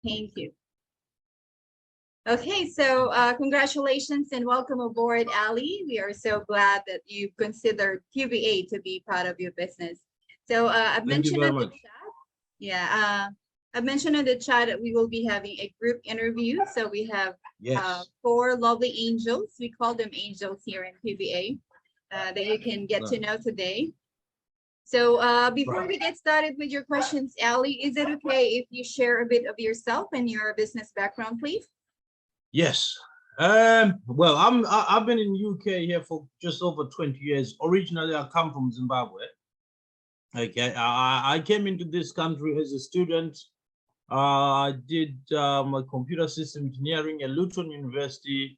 Thank you. Okay, so congratulations and welcome aboard, Ali. We are so glad that you considered QVA to be part of your business. So I've Thank you mentioned very in the much. chat, yeah, I've mentioned in the chat that we will be having a group interview. So we have Yes. 4 lovely angels. We call them angels here in QVA that you can get to know today. So before Right. we get started with your questions, Ali, is it okay if you share a bit of yourself and your business background, please? Yes. Well, I've been in UK here for just over 20 years. Originally, I come from Zimbabwe. Okay, I came into this country as a student. I did my computer system engineering at Luton University,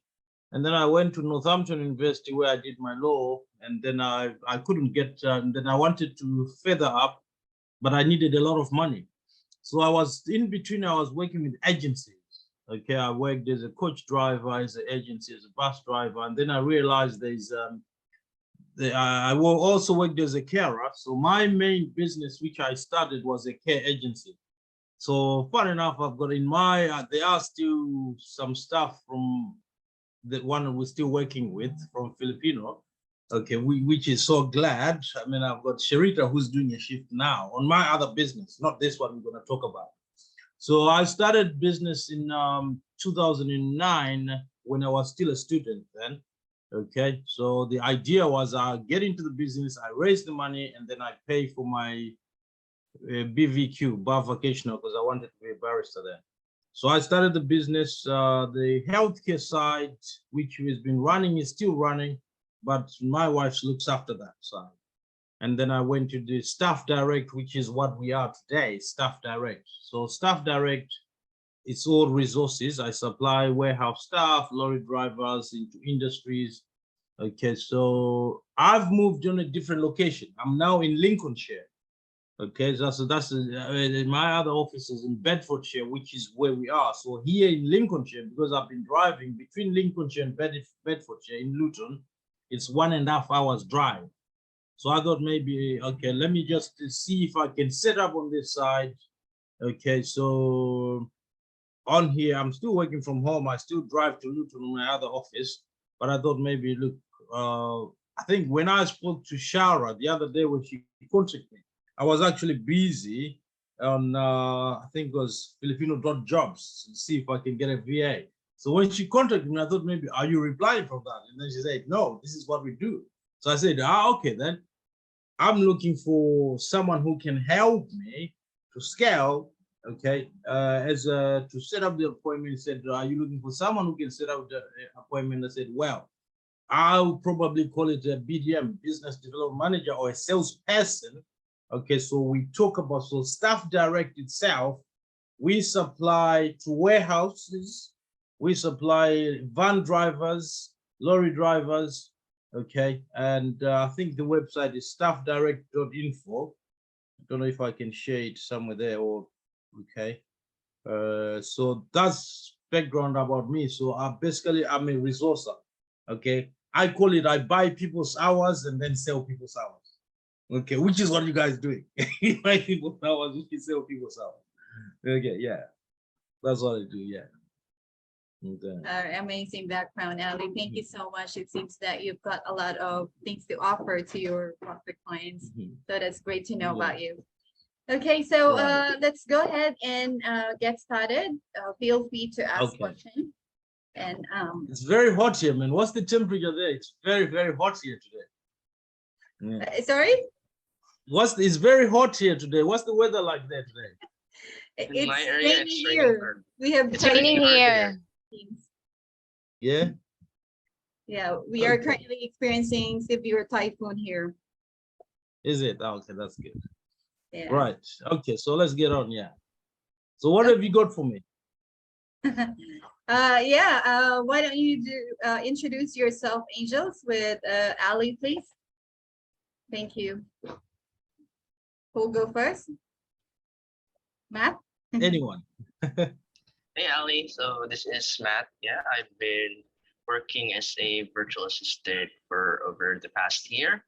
and then I went to Northampton University where I did my law. And then I couldn't get. Then I wanted to feather up, but I needed a lot of money. So I was in between. I was working with agencies. Okay, I worked as a coach driver, as an agency, as a bus driver, and then I realized I will also worked as a carer. So my main business, which I started, was a care agency. So fun enough, I've got in my there are still some stuff from the one we're still working with from Filipino. Okay, which is so glad. I mean, I've got Sharita who's doing a shift now on my other business, not this one we're going to talk about. So I started business in 2009 when I was still a student then. Okay, so the idea was I get into the business, I raise the money, and then I pay for my BVQ, bar vocational, because I wanted to be a barrister there. So I started the business, the healthcare side, which has been running, is still running, but my wife looks after that side. And then I went to the Staff Direct, which is what we are today, Staff Direct. So Staff Direct, it's all resources. I supply warehouse staff, lorry drivers into industries. Okay, so I've moved on a different location. I'm now in Lincolnshire. Okay, so that's my other office is in Bedfordshire, which is where we are. So here in Lincolnshire, because I've been driving between Lincolnshire and Bedfordshire in Luton, it's 1.5 hours drive. So I thought maybe, okay, let me just see if I can set up on this side. Okay, so on here, I'm still working from home. I still drive to Luton in my other office, but I thought maybe, look, I think when I spoke to Shara the other day when she contacted me, I was actually busy on, I think it was Filipino.jobs to see if I can get a VA. So when she contacted me, I thought maybe, are you replying from that? And then she said, no, this is what we do. So I said, okay, then I'm looking for someone who can help me to scale, okay, to set up the appointment. He said, are you looking for someone who can set up the appointment? I said, well, I'll probably call it a BDM, business development manager, or a salesperson. Okay, so we talk about, so Staff Direct itself, we supply to warehouses, we supply van drivers, lorry drivers, okay, and I think the website is staffdirect.info. I don't know if I can share it somewhere there, or okay. So that's background about me. So basically I'm a resourcer. Okay, I call it, I buy people's hours and then sell people's hours. Okay, which is what you guys doing. You buy people's hours, you can sell people's hours. Okay, yeah, that's what I do. Yeah. Amazing background, Ali. Thank you so much. It seems that you've got a lot of things to offer to your prospect clients. So that's great to know about you. Okay, so let's go ahead and get started. Feel free to ask questions. And it's very hot here, man. What's the temperature there? It's very, very hot here today. Sorry? It's very hot here today. What's the weather like there today? It's raining here. We have it's raining here. Yeah. Yeah, we are currently experiencing severe typhoon here. Is it? Okay, that's good. Yeah. Right. Okay, so let's get on. Yeah. So what have you got for me? Why don't you introduce yourself, Angels, with Ali, please? Thank you. Who'll go first? Matt? Anyone. Hey, Ali. So this is Matt. Yeah, I've been working as a virtual assistant for over the past year.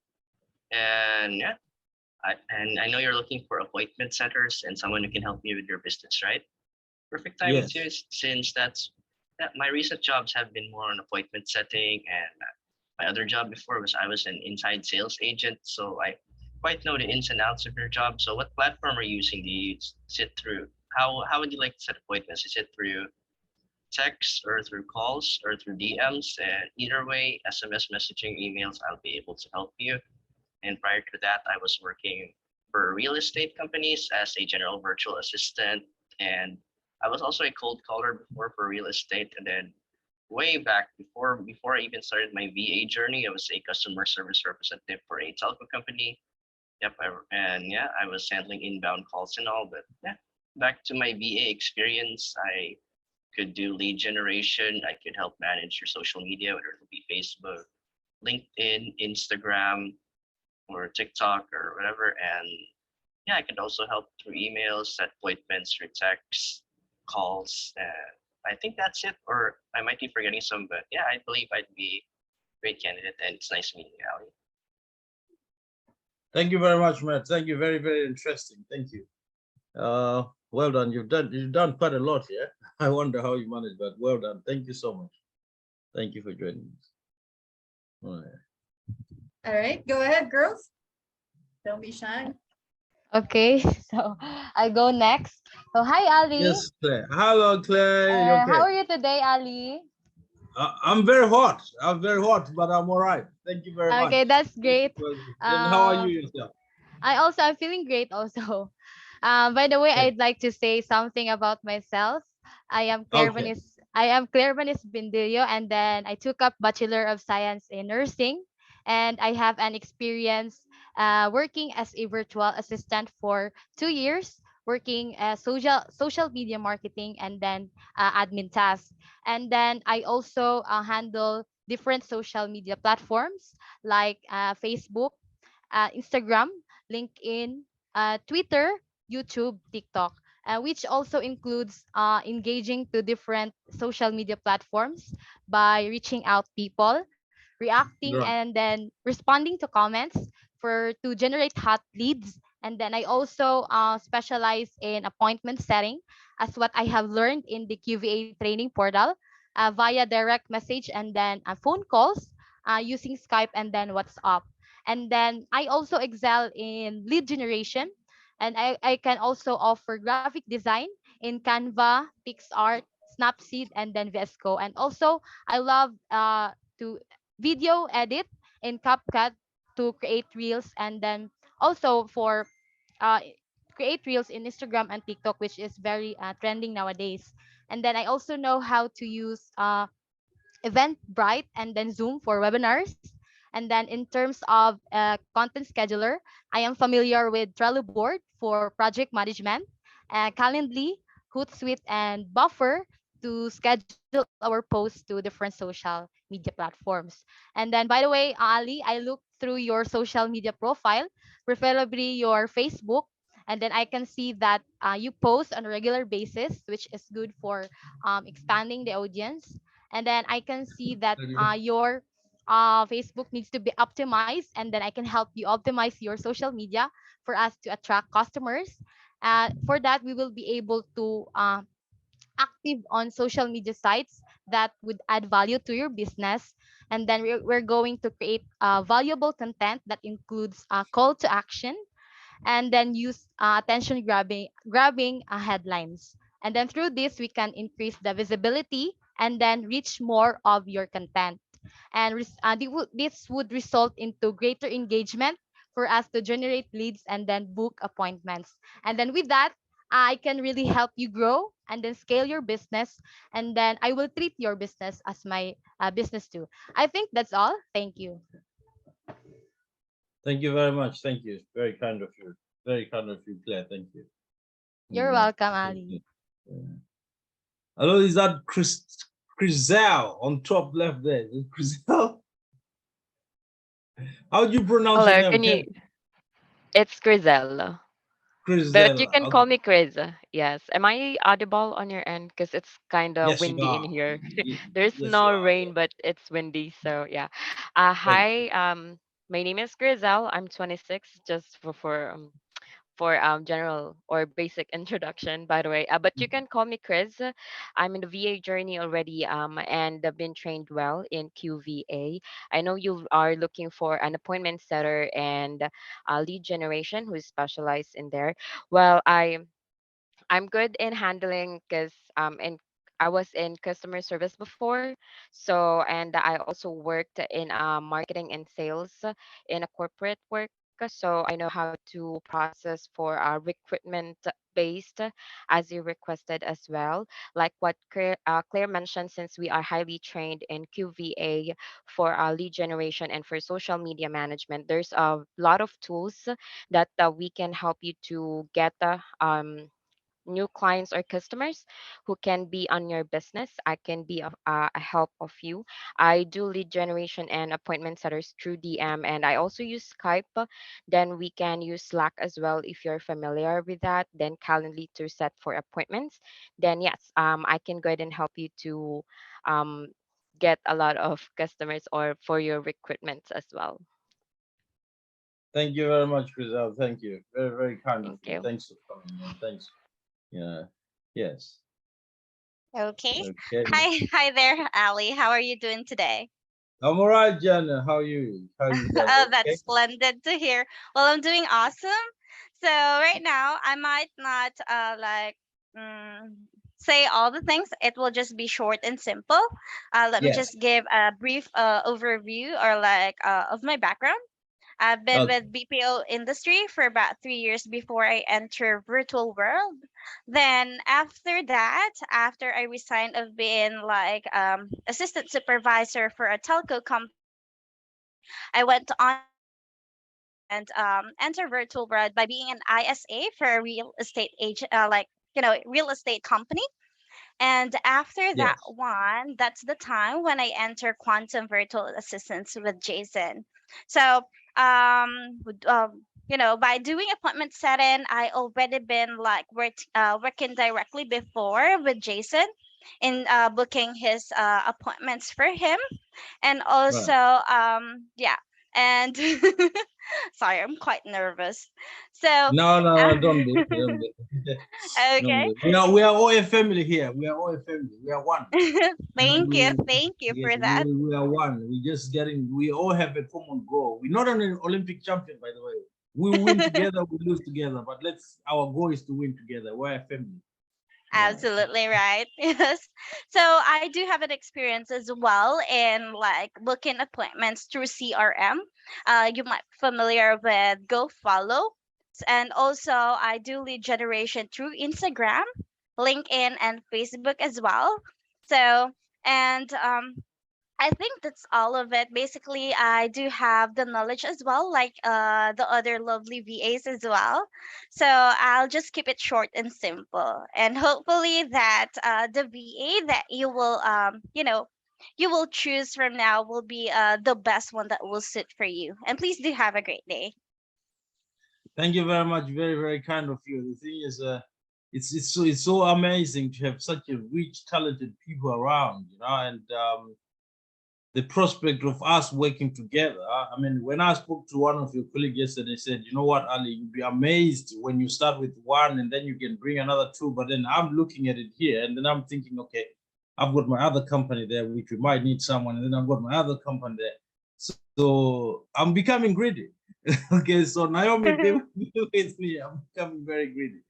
And yeah, I know you're looking for appointment setters and someone who can help you with your business, right? perfect timing too, Yes. since that my recent jobs have been more on appointment setting, and my other job before was I was an inside sales agent, so I quite know the ins and outs of your job. So what platform are you using? Do you sit through? How would you like to set appointments? Is it through text or through calls or through DMs? And either way, SMS messaging, emails, I'll be able to help you. And prior to that, I was working for real estate companies as a general virtual assistant. And I was also a cold caller before for real estate. And then way back before I even started my VA journey, I was a customer service representative for a telco company. Yep, and yeah, I was handling inbound calls and all. But yeah, back to my VA experience, I could do lead generation. I could help manage your social media, whether it be Facebook, LinkedIn, Instagram, or TikTok or whatever. And yeah, I could also help through emails, set appointments through text, calls. I think that's it. Or I might be forgetting some, but yeah, I believe I'd be a great candidate. And it's nice meeting you, Ali. Thank you very much, Matt. Thank you. Very, very interesting. Thank you. Well done. You've done quite a lot here. I wonder how you managed, but well done. Thank you so much. Thank you for joining us. All right. All right, go ahead, girls. Don't be shy. Okay, so I go next. So hi Ali. Yes, Claire. Hello, Claire. You How okay? are you today, Ali? I'm very hot. I'm very hot, but I'm all right. Thank you very much. Okay, that's great. And how are you Uh, yourself? I'm feeling great also. By the way, Okay. I'd like to say something about myself. Okay. I am Claire Vanis Bindilio, and then I took up Bachelor of Science in Nursing, and I have an experience working as a virtual assistant for 2 years, working as social media marketing and then admin tasks. And then I also handle different social media platforms like Facebook, Instagram, LinkedIn, Twitter, YouTube, TikTok, which also includes engaging to different social media platforms by reaching out people, reacting, Right. and then responding to comments for to generate hot leads. And then I also specialize in appointment setting, as what I have learned in the QVA training portal, via direct message and then phone calls using Skype and then WhatsApp. And then I also excel in lead generation, and I can also offer graphic design in Canva, PixArt, Snapseed, and then VSCO. And also I love to video edit in CapCut to create reels, and then also for uh, create reels in Instagram and TikTok, which is very trending nowadays. And then I also know how to use Eventbrite and then Zoom for webinars. And then in terms of content scheduler, I am familiar with Trello board for project management, Calendly, Hootsuite, and Buffer to schedule our posts to different social media platforms. And then, by the way, Ali, I look through your social media profile, preferably your Facebook, and then I can see that you post on a regular basis, which is good for expanding the audience. And then I can see that your Facebook needs to be optimized, and then I can help you optimize your social media for us to attract customers. For that, we will be able to active on social media sites that would add value to your business. And then we're going to create valuable content that includes a call to action, and then use attention grabbing headlines. And then through this, we can increase the visibility and then reach more of your content. And this would result into greater engagement for us to generate leads and then book appointments. And then with that, I can really help you grow and then scale your business. And then I will treat your business as my business too. I think that's all. Thank you. Thank you very much. Thank you. Very kind of you. Very kind of you, Claire. Thank you. You're Mm, welcome, okay. Ali. Yeah. Hello, is that Chriselle on top left there? Is it Chriselle? How do you pronounce your Hello, name? can you? It's Grizel, but you Chrisella. can call Okay. me Chris. Yes. Am I audible on your end? Because it's kind of Yes, you windy in are. here. There's Yes, you no are. Yeah. rain, but it's windy. So yeah. Thank Hi. you. My name is Grizel. I'm 26. Just for general or basic introduction, by the way. But you can call me Chris. I'm in the VA journey already, and I've been trained well in QVA. I know you are looking for an appointment setter and lead generation who is specialized in there. Well, I'm good in handling because in I was in customer service before, so and I also worked in marketing and sales in a corporate work. So I know how to process for recruitment based as you requested as well. Like what Claire mentioned, since we are highly trained in QVA for lead generation and for social media management, there's a lot of tools that we can help you to get new clients or customers who can be on your business. I can be a help of you. I do lead generation and appointment setters through DM, and I also use Skype. Then we can use Slack as well if you're familiar with that. Then Calendly to set for appointments. Then yes, I can go ahead and help you to um, get a lot of customers or for your recruitments as well. Thank you very much, Chriselle. Thank you. Very, very kind of Thank you. you. Thanks for coming in. Thanks. Yeah. Yes. Okay. Okay. Hi there, Ali. How are you doing today? I'm all right, Jana. How are you? How you done? Oh, Okay. that's splendid to hear. Well, I'm doing awesome. So right now, I might not mm, say all the things. It will just be short and simple. Let me Yes. just give a brief overview or of my background. I've been Okay. with BPO industry for about 3 years before I enter virtual world. Then after that, after I resigned of being assistant supervisor for a telco company, I went on and enter virtual world by being an ISA for a real estate agent, real estate company. And after that Yes. one, that's the time when I enter quantum virtual assistance with Jason. So, by doing appointment setting, I already been working directly before with Jason in booking his appointments for him, and Right. also yeah, and sorry, I'm quite nervous. So, No, no, uh, no, don't be. Don't be. Don't okay. be. We are all a family here. We are all a family. We are one. Thank you Yeah, for that. we are one. We all have a common goal. We're not an Olympic champion, by the way. We win together, we lose together, but our goal is to win together. We're a family. Yeah. Absolutely right. Yes. So I do have an experience as well in like booking appointments through CRM. You might be familiar with GoFollow. And also I do lead generation through Instagram, LinkedIn, and Facebook as well. So and I think that's all of it. Basically, I do have the knowledge as well, like the other lovely VAs as well. So I'll just keep it short and simple, and hopefully that the VA that you will choose from now will be the best one that will suit for you. And please do have a great day. Thank you very much. Very, very kind of you. The thing is, it's so amazing to have such a rich, talented people around, and the prospect of us working together. I mean, when I spoke to one of your colleagues yesterday, said, you know what, Ali, you'll be amazed when you start with one and then you can bring another two. But then I'm looking at it here and then I'm thinking, okay, I've got my other company there, which we might need someone, and then I've got my other company there. So I'm becoming greedy. Okay, so Naomi, be with me. I'm becoming very greedy.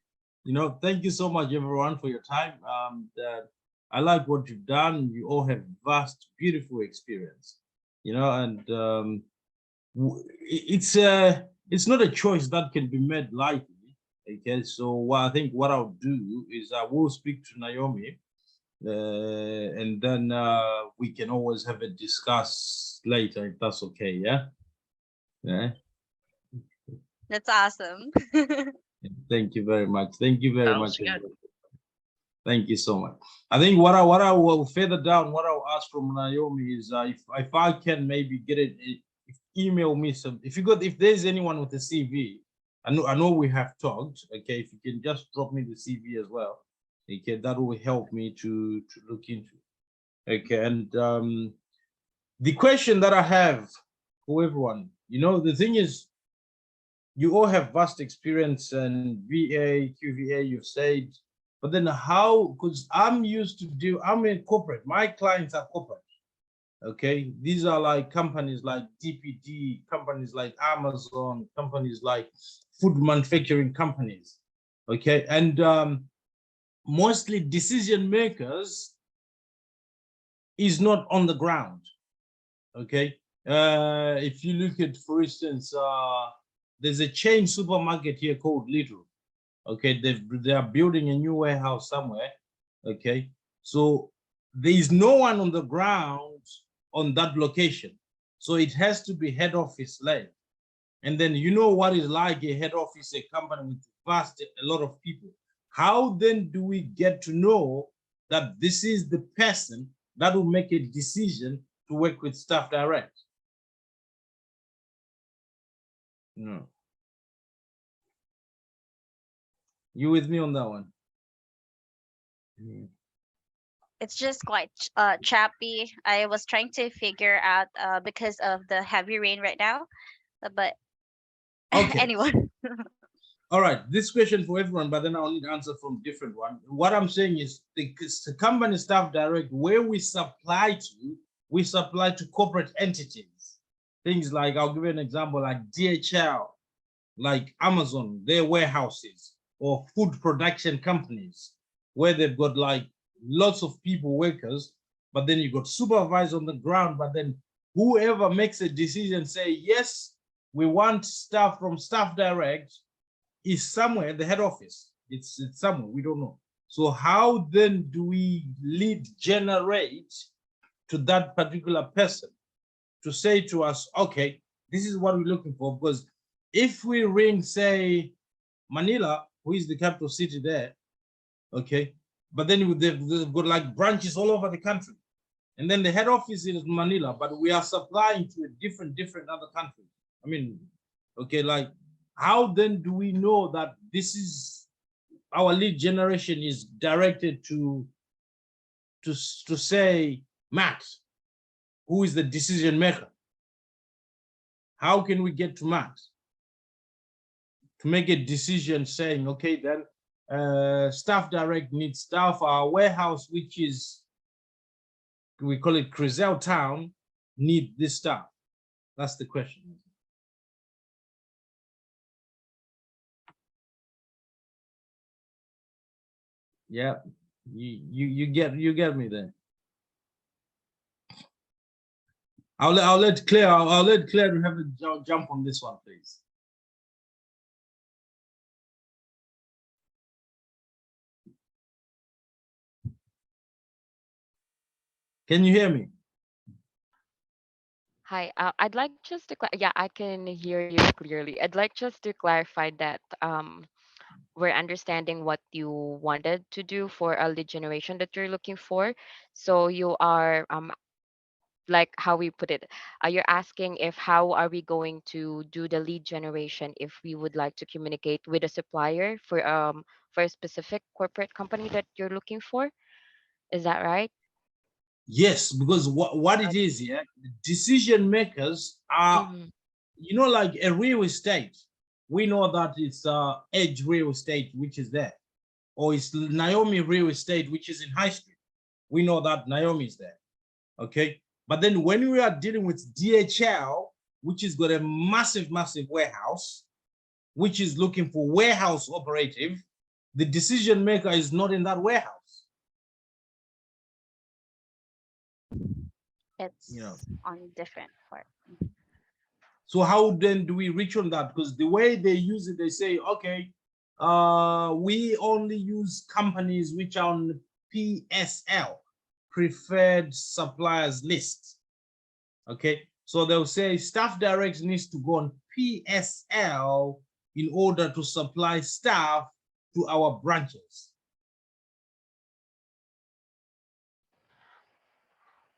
Thank you so much, everyone, for your time. I like what you've done. You all have vast, beautiful experience, and it's not a choice that can be made lightly. Okay, so I think what I'll do is I will speak to Naomi, and then we can always have a discuss later if that's okay. Yeah. Yeah. That's awesome. Thank you very much. Thank you very Sounds much, good. everybody. Thank you so much. I think what I will further down, what I'll ask from Naomi is if I can maybe get it, email me some. If there's anyone with a CV, I know we have talked. Okay, if you can just drop me the CV as well. Okay, that will help me to look into. Okay, and the question that I have for everyone, the thing is, you all have vast experience in VA, QVA, you've said, but then how, because I'm used to do, I'm in corporate, my clients are corporate. Okay, these are like companies like DPD, companies like Amazon, companies like food manufacturing companies. Okay, and mostly decision makers is not on the ground. Okay, if you look at, for instance, there's a chain supermarket here called Lidl. Okay, they are building a new warehouse somewhere. Okay, so there is no one on the ground on that location, so it has to be head office led. And then you know what is like a head office, a company with vast a lot of people. How then do we get to know that this is the person that will make a decision to work with staff direct? No. You with me on that one? It's just quite choppy. I was trying to figure out because of the heavy rain right now, but Okay. anyone. All right, this question for everyone, but then I'll need answer from different one. What I'm saying is the company staff direct, where we supply to corporate entities. Things like, I'll give you an example, like DHL, like Amazon, their warehouses, or food production companies, where they've got like lots of people, workers, but then you got supervisors on the ground, but then whoever makes a decision say, yes, we want staff from staff direct, is somewhere at the head office. It's somewhere, we don't know. So how then do we lead generate to that particular person to say to us, okay, this is what we're looking for? Because if we ring, say, Manila, who is the capital city there, okay, but then they've got like branches all over the country. And then the head office is Manila, but we are supplying to a different other country. I mean, okay, like how then do we know that this is our lead generation is directed to say Max, who is the decision maker? How can we get to Max to make a decision saying, okay, then staff direct needs staff, our warehouse, which is, we call it Crizel Town, need this staff? That's the question. Yeah, you get me there. I'll let Claire have a jump on this one, please. Can you hear me? Hi, I'd like just to, yeah, I can hear you clearly. I'd like just to clarify that we're understanding what you wanted to do for a lead generation that you're looking for. So you are like how we put it, you're asking if how are we going to do the lead generation if we would like to communicate with a supplier for a specific corporate company that you're looking for. Is that right? Yes, because what it is, yeah, decision makers are, Mm-hmm. you know, like a real estate. We know that it's Edge Real Estate, which is there, or it's Naomi Real Estate, which is in High Street. We know that Naomi is there. Okay, but then when we are dealing with DHL, which has got a massive warehouse, which is looking for warehouse operative, the decision maker is not in that warehouse. It's You know, on different part. so how then do we reach on that? Because the way they use it, they say, okay, we only use companies which are on PSL, preferred suppliers list. Okay, so they'll say staff direct needs to go on PSL in order to supply staff to our branches.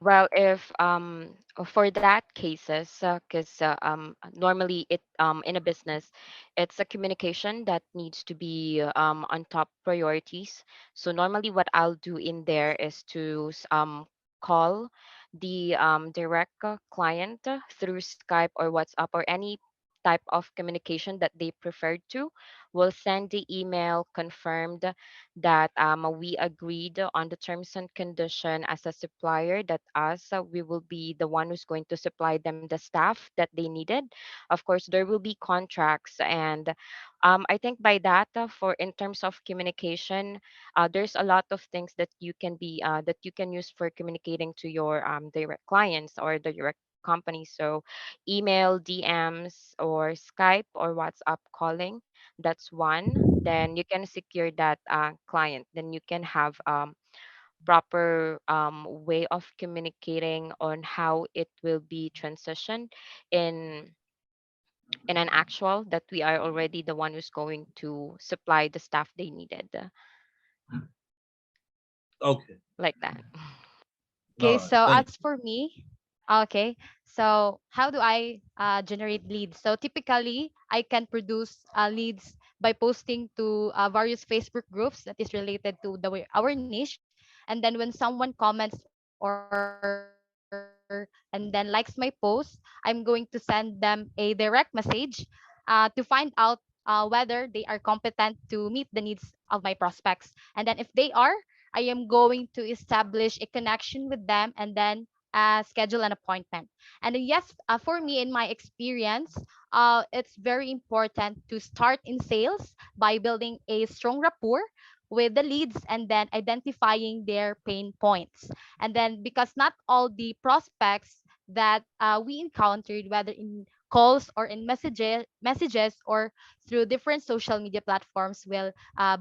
Well, if for that cases, because normally it in a business, it's a communication that needs to be on top priorities. So normally, what I'll do in there is to call the direct client through Skype or WhatsApp or any type of communication that they preferred to. We'll send the email confirmed that we agreed on the terms and condition as a supplier, that us we will be the one who's going to supply them the staff that they needed. Of course, there will be contracts, and I think by that, for in terms of communication, there's a lot of things that you can be that you can use for communicating to your direct clients or the direct company. So email, DMs, or Skype or WhatsApp calling, that's one. Then you can secure that client. Then you can have proper way of communicating on how it will be transitioned in an actual that we are already the one who's going to supply the staff they needed, Okay. like that. All Okay, right. so Thank as for me, okay, so how do I generate leads? So typically, I can produce leads by posting to various Facebook groups that is related to our niche, and then when someone comments or and then likes my post, I'm going to send them a direct message to find out whether they are competent to meet the needs of my prospects. And then if they are, I am going to establish a connection with them and then schedule an appointment. And then yes, for me, in my experience, it's very important to start in sales by building a strong rapport with the leads and then identifying their pain points. And then because not all the prospects that we encountered, whether in calls or in messages or through different social media platforms, will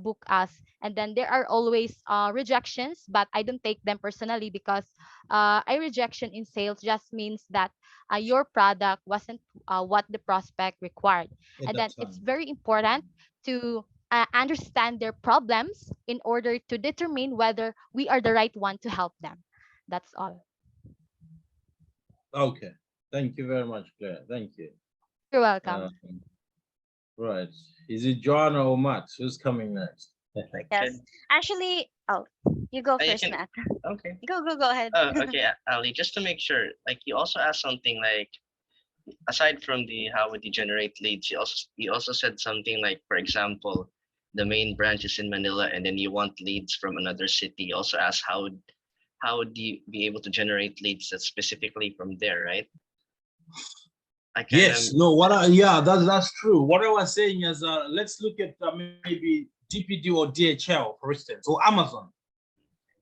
book us. And then there are always rejections, but I don't take them personally because a rejection in sales just means that your product wasn't what the prospect required. you. At And that then it's time. very important to understand their problems in order to determine whether we are the right one to help them. That's all. Okay. Thank you very much, Claire. Thank you. You're welcome. Right. Is it Joanna or Matt? Who's coming next? Yes. Actually, oh, you go You first, can. Matt. Okay. Go ahead. Okay, Ali. Just to make sure, like you also asked something like, aside from the how would you generate leads, you also said something like, for example, the main branch is in Manila, and then you want leads from another city. You also asked how would you be able to generate leads that's specifically from there, right? I kind of. Yes. No. Yeah. That's true. What I was saying is, let's look at maybe DPD or DHL, for instance, or Amazon.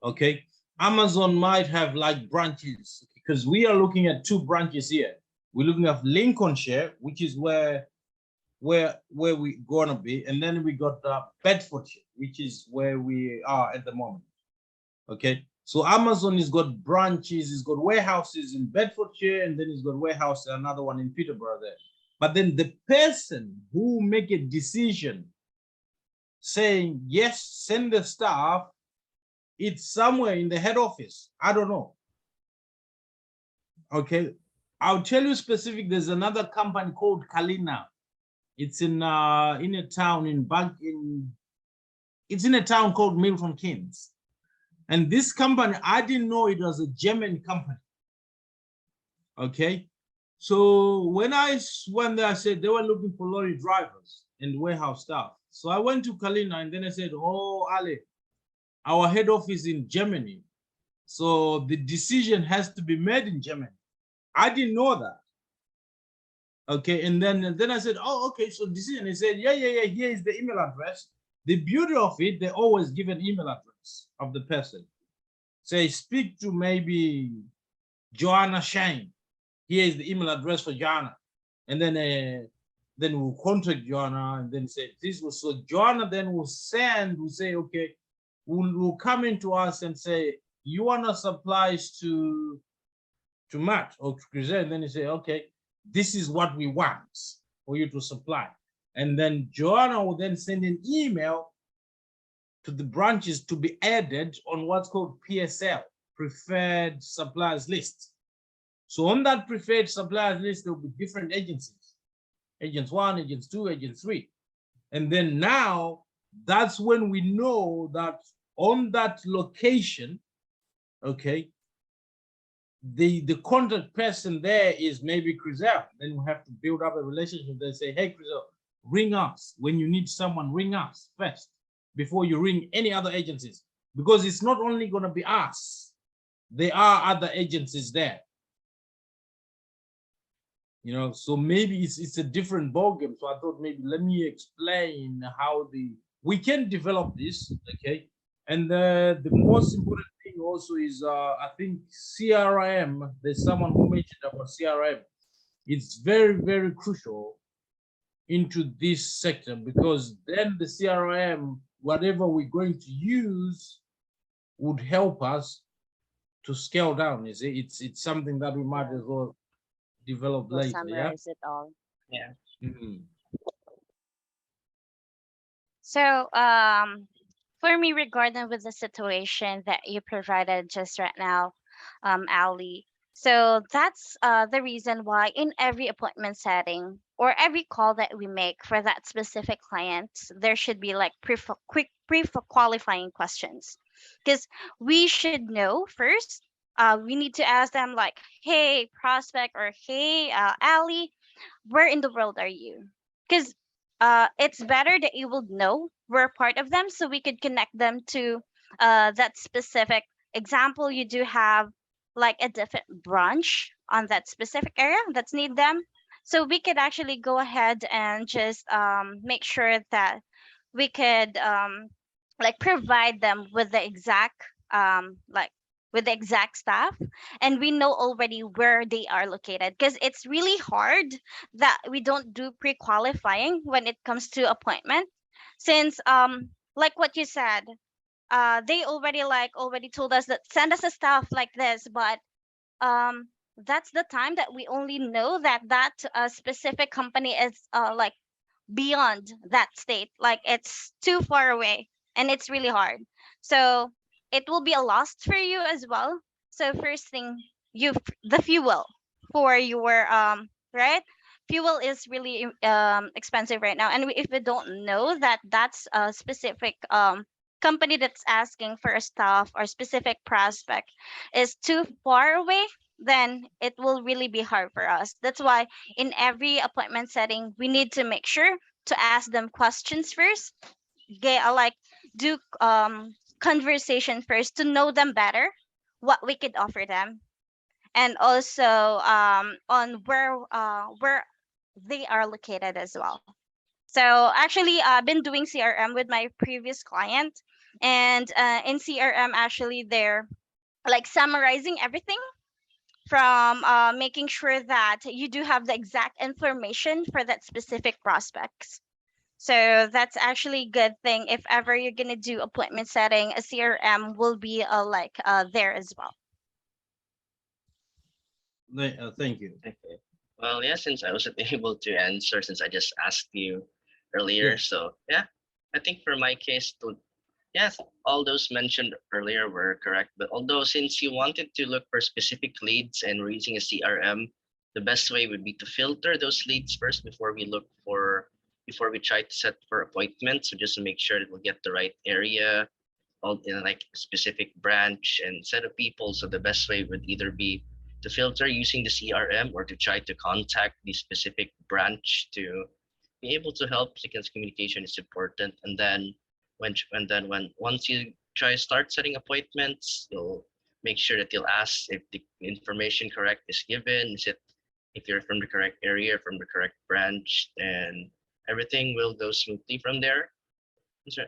Okay. Amazon might have like branches because we are looking at two branches here. We're looking at Lincolnshire, which is where we gonna be, and then we got Bedfordshire, which is where we are at the moment. Okay, so Amazon has got branches, it's got warehouses in Bedfordshire, and then it's got warehouse, another one in Peterborough there. But then the person who make a decision saying yes, send the staff, it's somewhere in the head office. I don't know. Okay, I'll tell you specific. There's another company called Kalina. It's in a town it's in a town called Milton Keynes. And this company, I didn't know it was a German company. Okay. So when I went there, I said they were looking for lorry drivers and warehouse staff. So I went to Kalina and then I said, oh, Ali, our head office in Germany. So the decision has to be made in Germany. I didn't know that. Okay, and then I said, oh, okay, so decision. He said, yeah, here is the email address. The beauty of it, they always give an email address of the person. Say, speak to maybe Joanna Shane. Here is the email address for Joanna. And then we'll contact Joanna and then say, this was so Joanna then will say, okay, will come into us and say, you want to supplies to Matt or to Chris, and then you say, okay, this is what we want for you to supply. And then Joanna will then send an email to the branches to be added on what's called PSL, Preferred Suppliers List. So on that preferred suppliers list, there will be different agencies, agents 1, agents 2, agents 3. And then now that's when we know that on that location, okay, the contact person there is maybe Crisel. Then we have to build up a relationship. They say, hey, Crisel, ring us. When you need someone, ring us first before you ring any other agencies. Because it's not only going to be us, there are other agencies there. You know, so maybe it's a different ballgame. So I thought maybe let me explain how we can develop this, okay? And the most important thing also is I think CRM. There's someone who mentioned about CRM. It's very, very crucial into this sector, because then the CRM, whatever we're going to use, would help us to scale down. You see, it's something that we might as well develop We'll later. Yeah. summarize it all. Yeah. Mhm. So, for me, regarding with the situation that you provided just right now, Ali. So that's the reason why in every appointment setting or every call that we make for that specific client, there should be like quick pre-qualifying questions, because we should know first. We need to ask them like, "Hey, prospect," or "Hey, Ali, where in the world are you?" Because it's better that you will know we're part of them, so we could connect them to that specific example. You do have like a different branch on that specific area that's need them, so we could actually go ahead and just make sure that we could like provide them with the exact like with the exact staff, and we know already where they are located, because it's really hard that we don't do pre-qualifying when it comes to appointment, since like what you said, they already like already told us that send us a staff like this, but um that's the time that we only know that that specific company is like beyond that state, like it's too far away and it's really hard, so it will be a loss for you as well. So first thing, you the fuel for your right, fuel is really expensive right now, and if we don't know that that's a specific company that's asking for a staff or specific prospect is too far away, then it will really be hard for us. That's why in every appointment setting, we need to make sure to ask them questions first, get like do conversation first to know them better, what we could offer them, and also on where they are located as well. So actually, I've been doing CRM with my previous client, and in CRM, actually, they're like summarizing everything from making sure that you do have the exact information for that specific prospects. So that's actually a good thing. If ever you're gonna do appointment setting, a CRM will be like there as well. Thank you. Okay. Well, yeah, since I wasn't able to answer, since I just asked you earlier, Yeah. so yeah, I think for my case, to yes, all those mentioned earlier were correct. But although since you wanted to look for specific leads and we're using a CRM, the best way would be to filter those leads first before we try to set for appointments. So just to make sure that we'll get the right area, all in like a specific branch and set of people. So the best way would either be to filter using the CRM or to try to contact the specific branch to be able to help, because communication is important. And then when once you try start setting appointments, you'll make sure that you'll ask if the information correct is given. Is it if you're from the correct area, from the correct branch, and everything will go smoothly from there.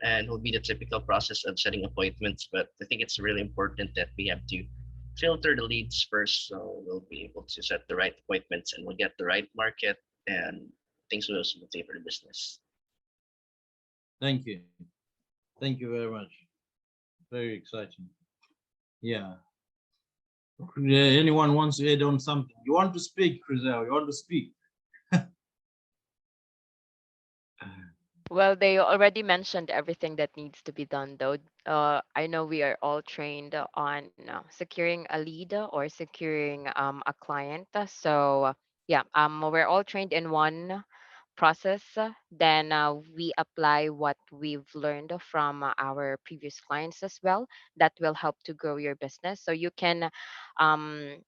And will be the typical process of setting appointments. But I think it's really important that we have to filter the leads first, so we'll be able to set the right appointments and we'll get the right market and things will go smoothly for the business. Thank you. Thank you very much. Very exciting. Yeah. Anyone wants to add on something? You want to speak, Crisel? You want to speak? Well, they already mentioned everything that needs to be done, though. I know we are all trained on securing a lead or securing a client. So, yeah, we're all trained in one process. Then we apply what we've learned from our previous clients as well. That will help to grow your business. So you can um,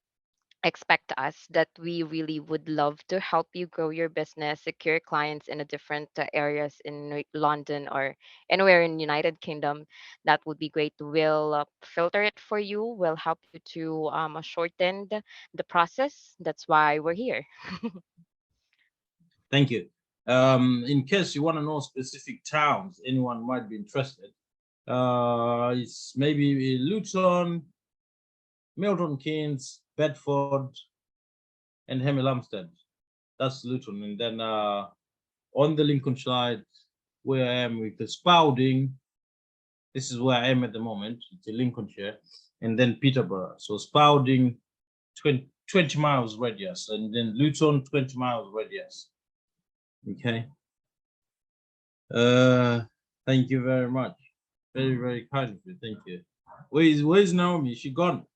expect us that we really would love to help you grow your business, secure clients in a different areas in London or anywhere in United Kingdom. That would be great. We'll filter it for you. We'll help you to shorten the process. That's why we're here. Thank you. In case you want to know specific towns, anyone might be interested. It's maybe Luton, Milton Keynes, Bedford, and Hemel Hempstead. That's Luton. And then on the Lincoln side, where I am with the Spalding, this is where I am at the moment. It's in Lincolnshire, and then Peterborough. So Spalding, 20 miles radius, and then Luton, 20 miles radius. Okay. Thank you very much. Very, very kind of you. Thank you. Where's Naomi? Is she gone?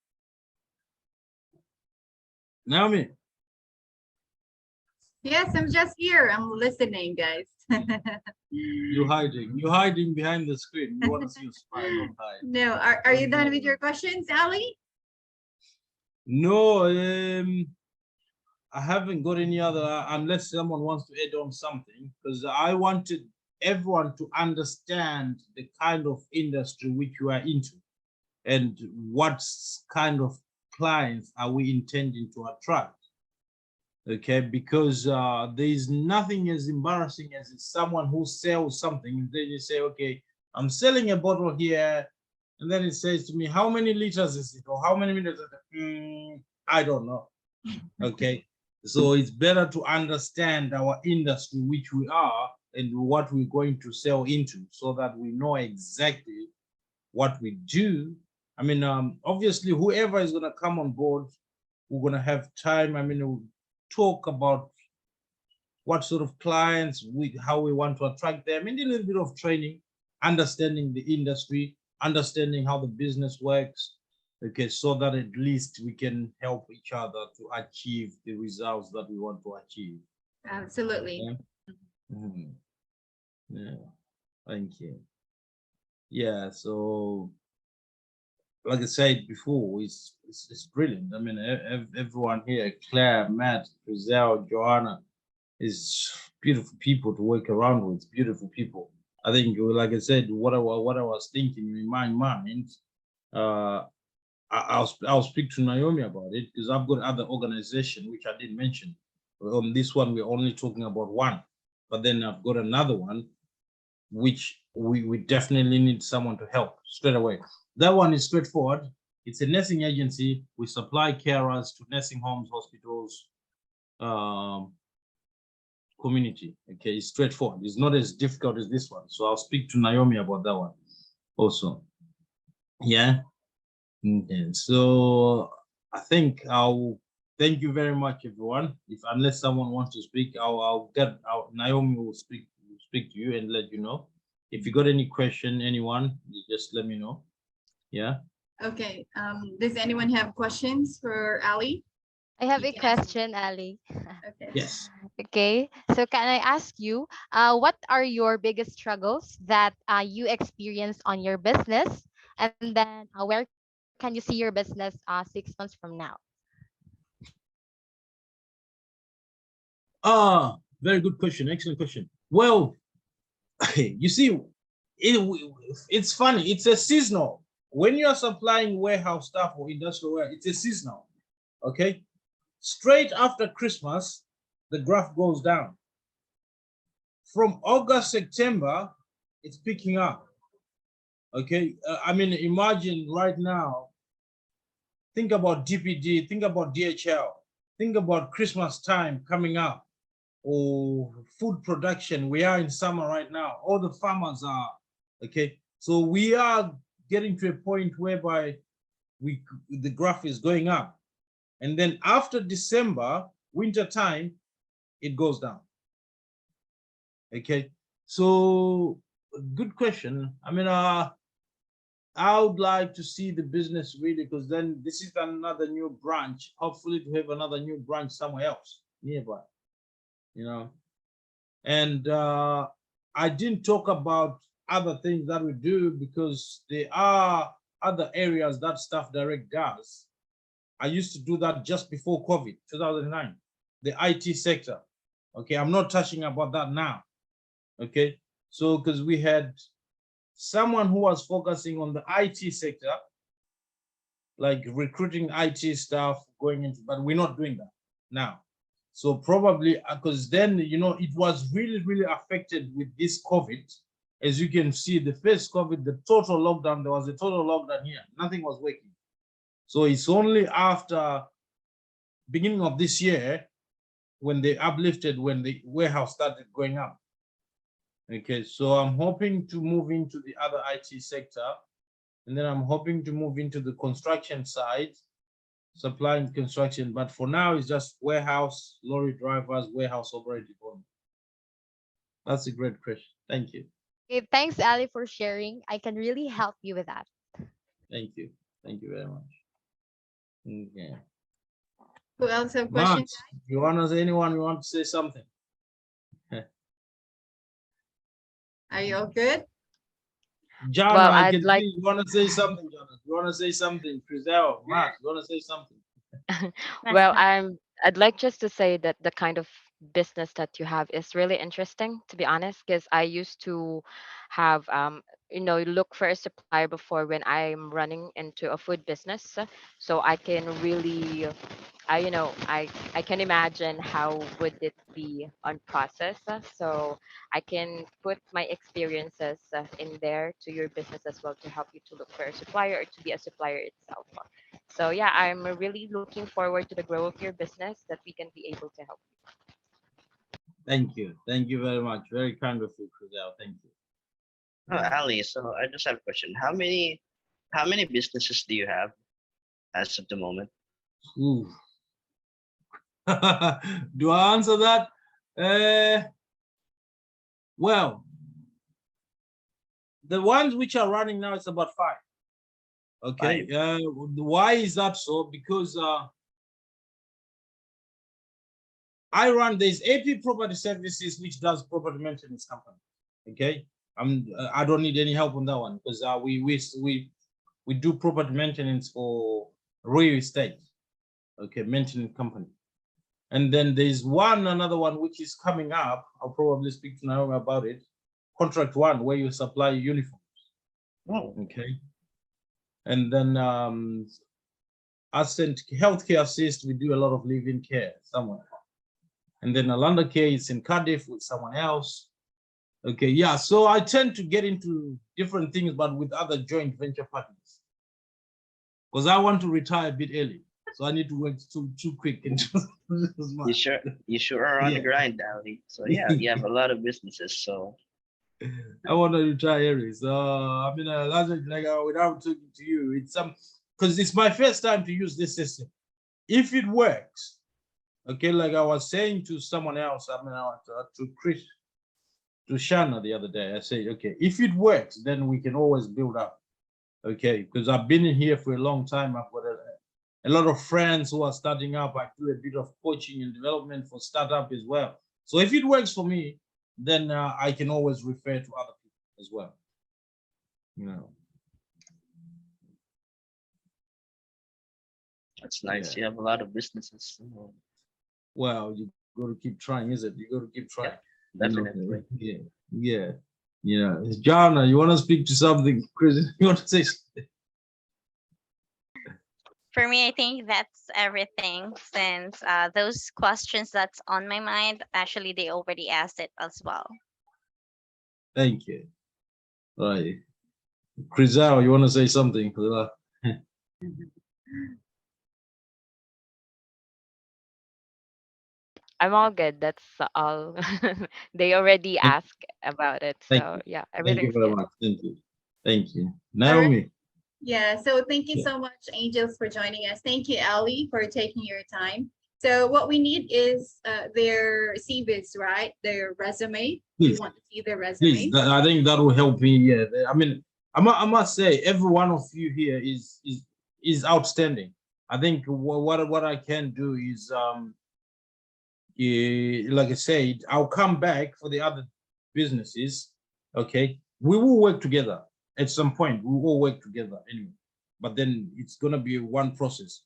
Naomi? Yes, I'm just here. I'm listening, guys. You're hiding behind the screen. You want to see your smile, not hide. No, are you done with your questions, Ali? No, I haven't got any other, unless someone wants to add on something, because I wanted everyone to understand the kind of industry which you are into and what kind of clients are we intending to attract. Okay, because there is nothing as embarrassing as someone who sells something and then you say, okay, I'm selling a bottle here, and then it says to me, how many liters is it, or how many minutes? I don't know. Okay, so it's better to understand our industry, which we are, and what we're going to sell into, so that we know exactly what we do. I mean, obviously, whoever is going to come on board, we're going to have time. I mean, we'll talk about what sort of clients, how we want to attract them, and a little bit of training, understanding the industry, understanding how the business works. Okay, so that at least we can help each other to achieve the results that we want to achieve. Absolutely. Yeah. Mhm. Yeah. Thank you. Yeah, so like I said before, it's brilliant. I mean, everyone here, Claire, Matt, Giselle, Joanna, is beautiful people to work around with. Beautiful people. I think, like I said, what I was thinking in my mind, I'll speak to Naomi about it, because I've got other organization which I didn't mention. On this one, we're only talking about one, but then I've got another one which we definitely need someone to help straight away. That one is straightforward. It's a nursing agency. We supply carers to nursing homes, hospitals, community. Okay, it's straightforward. It's not as difficult as this one. So I'll speak to Naomi about that one also. Yeah. Okay. So I think I'll thank you very much, everyone. If unless someone wants to speak, I'll get out. Naomi will speak to you and let you know. If you got any question, anyone, you just let me know. Yeah. Okay. Does anyone have questions for Ali? I have You a can ask. question, Ali. Okay. Yes. Okay, so can I ask you, what are your biggest struggles that you experience on your business, and then where can you see your business 6 months from now? Very good question. Excellent question. Well, you see, it's funny. It's a seasonal. When you are supplying warehouse stuff or industrial wear, it's a seasonal. Okay. Straight after Christmas, the graph goes down. From August, September, it's picking up. Okay. I mean, imagine right now, think about DPD, think about DHL, think about Christmas time coming up, or food production. We are in summer right now. All the farmers are, okay. So we are getting to a point whereby the graph is going up. And then after December, winter time, it goes down. Okay. So good question. I mean, I would like to see the business really, because then this is another new branch, hopefully to have another new branch somewhere else nearby, you know. And I didn't talk about other things that we do, because there are other areas that Staff Direct does. I used to do that just before COVID, 2009, the IT sector. Okay, I'm not touching about that now. Okay, so because we had someone who was focusing on the IT sector, like recruiting IT staff going into, but we're not doing that now. So probably because then, you know, it was really, really affected with this COVID. As you can see, the first COVID, the total lockdown, there was a total lockdown here. Nothing was working. So it's only after beginning of this year when they uplifted, when the warehouse started going up. Okay, so I'm hoping to move into the other IT sector, and then I'm hoping to move into the construction side, supplying construction. But for now, it's just warehouse, lorry drivers, warehouse operating. That's a great question. Thank you. Okay, thanks, Ali, for sharing. I can really help you with that. Thank you. Thank you very much. Okay. Who else have Max, questions? you want to say anyone? You want to say something? Are you all good? John, Well, I I'd can like see you want to say something, John. You want to say something? Chriselle, Max, you want to say something? well, I'd like just to say that the kind of business that you have is really interesting, to be honest, because I used to have look for a supplier before when I'm running into a food business. So I can really I can imagine how would it be on process. So I can put my experiences in there to your business as well to help you to look for a supplier or to be a supplier itself. So yeah, I'm really looking forward to the growth of your business that we can be able to help. Thank you. Thank you very much. Very kind of you, Chriselle. Thank you. Oh, Ali, so I just have a question. How many businesses do you have as of the moment? Ooh. Do I answer that? Well, the ones which are running now is about 5. Okay. Why is that so? Because I run, there's AP Property Services, which does property maintenance company. Okay. I don't need any help on that one because we do property maintenance for real estate. Okay, maintenance company. And then there's another one which is coming up. I'll probably speak to Naomi about it. Contract 1, where you supply uniforms. Oh, Okay. And then Ascent Healthcare Assist, we do a lot of live-in care somewhere. And then Alanda Care is in Cardiff with someone else. Okay, yeah. So I tend to get into different things, but with other joint venture partners. Because I want to retire a bit early. So I need to work too quick into this you sure are on the grind, Ali. So yeah, you have a lot of businesses. So I want to retire early. So I mean, last week, like without talking to you, it's because it's my first time to use this system. If it works, okay, like I was saying to someone else, I mean, to Chris, to Shanna the other day, I said, okay, if it works, then we can always build up. Okay, because I've been in here for a long time. I've got a lot of friends who are starting up. I do a bit of coaching and development for startup as well. So if it works for me, then I can always refer to other people as well. You know. that's nice. Yeah. You have a lot of businesses. Well, you got to keep trying, is it? You got to keep trying. Yeah, definitely. Yeah. Jana, you want to speak to something? Chris, you want to say something? For me, I think that's everything since those questions that's on my mind, actually, they already asked it as well. Thank you. All right. Chriselle, you want to say something? I'm all good. That's all. They already asked about it. So yeah, Thank you everything's very good. much. Thank you. Thank you. All right. Naomi. Yeah, so thank you so much, Angels, for joining us. Thank you, Ali, for taking your time. So what we need is their CVs, right? Their resume. We Please. want to see their Please, resume. I think that will help me. Yeah, I mean, I must say, every one of you here is outstanding. I think what I can do is like I said, I'll come back for the other businesses. Okay, we will work together at some point. We will work together anyway, but then it's gonna be one process.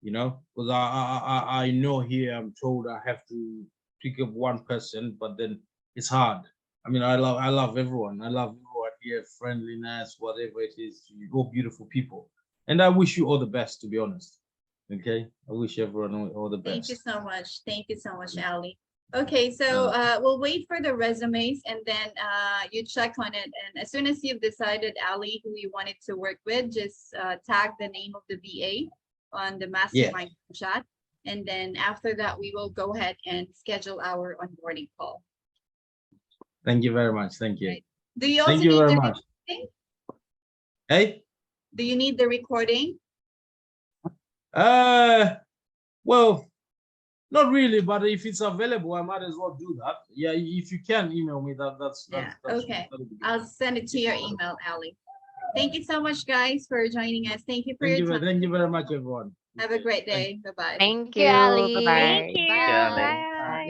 you know, because I know here I'm told I have to pick up one person, but then it's hard. I mean, I love everyone. I love everyone here, friendliness, whatever it is. You're all beautiful people, and I wish you all the best. To be honest, okay, I wish everyone all the Thank you best. so much. Thank you so much, Ali. Okay, so we'll wait for the resumes and then you check on it. And as soon as you've decided, Ali, who you wanted to work with, just tag the name of the VA on the mastermind chat. And then after that, we will go ahead and schedule our onboarding call. Thank you very much. Thank you. Right. Do you also Thank you need very the much. recording? Hey, Do you need the recording? well, not really, but if it's available, I might as well do that. Yeah, if you can email me, that's Yeah, that's okay. that'll be good. I'll send it to your email, Ali. Thank you so much, guys, for joining us. Thank you for Thank your you, time. thank you very much, everyone. Have a great day. Bye-bye. Thank you, you. Ali. Bye-bye. Thank you. Yeah, Ali. Bye.